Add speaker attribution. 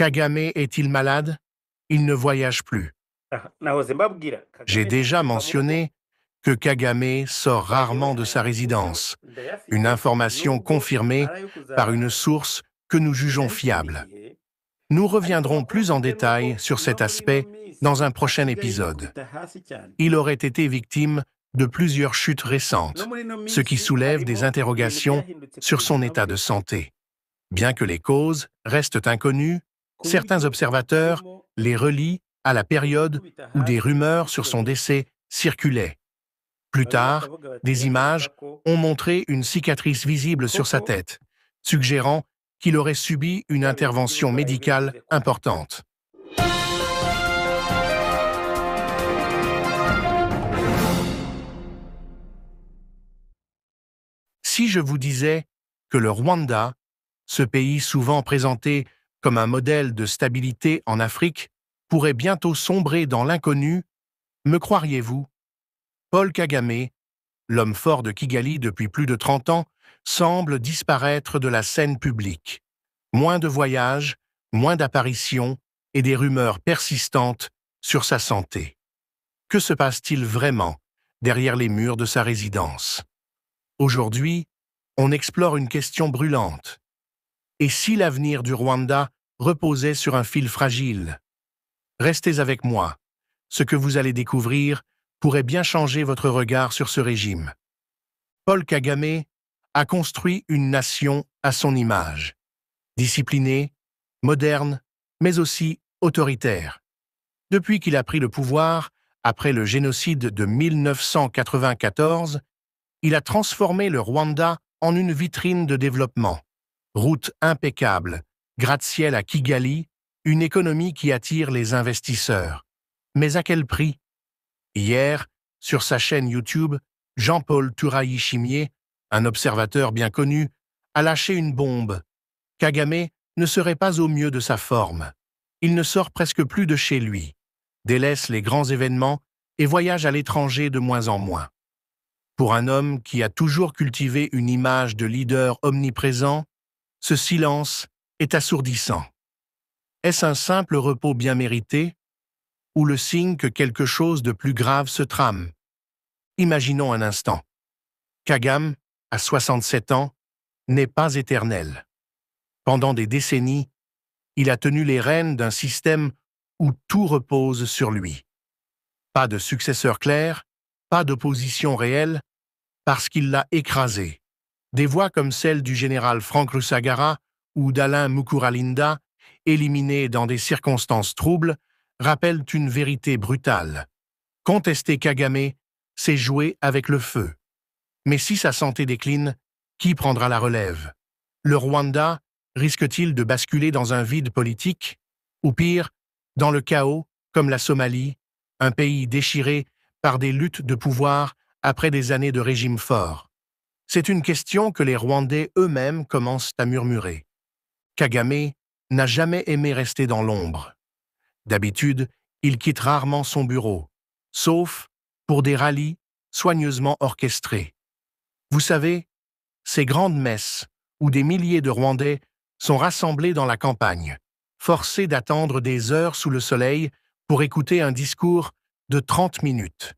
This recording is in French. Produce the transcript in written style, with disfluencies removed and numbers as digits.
Speaker 1: Kagame est-il malade? Il ne voyage plus. J'ai déjà mentionné que Kagame sort rarement de sa résidence, une information confirmée par une source que nous jugeons fiable. Nous reviendrons plus en détail sur cet aspect dans un prochain épisode. Il aurait été victime de plusieurs chutes récentes, ce qui soulève des interrogations sur son état de santé. Bien que les causes restent inconnues, certains observateurs les relient à la période où des rumeurs sur son décès circulaient. Plus tard, des images ont montré une cicatrice visible sur sa tête, suggérant qu'il aurait subi une intervention médicale importante. Si je vous disais que le Rwanda, ce pays souvent présenté comme un modèle de stabilité en Afrique, pourrait bientôt sombrer dans l'inconnu, me croiriez-vous? Paul Kagame, l'homme fort de Kigali depuis plus de 30 ans, semble disparaître de la scène publique. Moins de voyages, moins d'apparitions et des rumeurs persistantes sur sa santé. Que se passe-t-il vraiment derrière les murs de sa résidence? Aujourd'hui, on explore une question brûlante. Et si l'avenir du Rwanda reposait sur un fil fragile? Restez avec moi. Ce que vous allez découvrir pourrait bien changer votre regard sur ce régime. Paul Kagame a construit une nation à son image. Disciplinée, moderne, mais aussi autoritaire. Depuis qu'il a pris le pouvoir, après le génocide de 1994, il a transformé le Rwanda en une vitrine de développement. Routes impeccables, gratte-ciel à Kigali, une économie qui attire les investisseurs. Mais à quel prix? Hier, sur sa chaîne YouTube, Jean-Paul Tourayi-Chimier, un observateur bien connu, a lâché une bombe. Kagame ne serait pas au mieux de sa forme. Il ne sort presque plus de chez lui, délaisse les grands événements et voyage à l'étranger de moins en moins. Pour un homme qui a toujours cultivé une image de leader omniprésent, ce silence est assourdissant. Est-ce un simple repos bien mérité ou le signe que quelque chose de plus grave se trame? Imaginons un instant. Kagame, à 67 ans, n'est pas éternel. Pendant des décennies, il a tenu les rênes d'un système où tout repose sur lui. Pas de successeur clair, pas d'opposition réelle, parce qu'il l'a écrasé. Des voix comme celle du général Frank Rusagara ou d'Alain Mukuralinda, éliminés dans des circonstances troubles, rappellent une vérité brutale. Contester Kagame, c'est jouer avec le feu. Mais si sa santé décline, qui prendra la relève? Le Rwanda risque-t-il de basculer dans un vide politique? Ou pire, dans le chaos, comme la Somalie, un pays déchiré par des luttes de pouvoir après des années de régime fort? C'est une question que les Rwandais eux-mêmes commencent à murmurer. Kagame n'a jamais aimé rester dans l'ombre. D'habitude, il quitte rarement son bureau, sauf pour des rallyes soigneusement orchestrés. Vous savez, ces grandes messes où des milliers de Rwandais sont rassemblés dans la campagne, forcés d'attendre des heures sous le soleil pour écouter un discours de 30 minutes.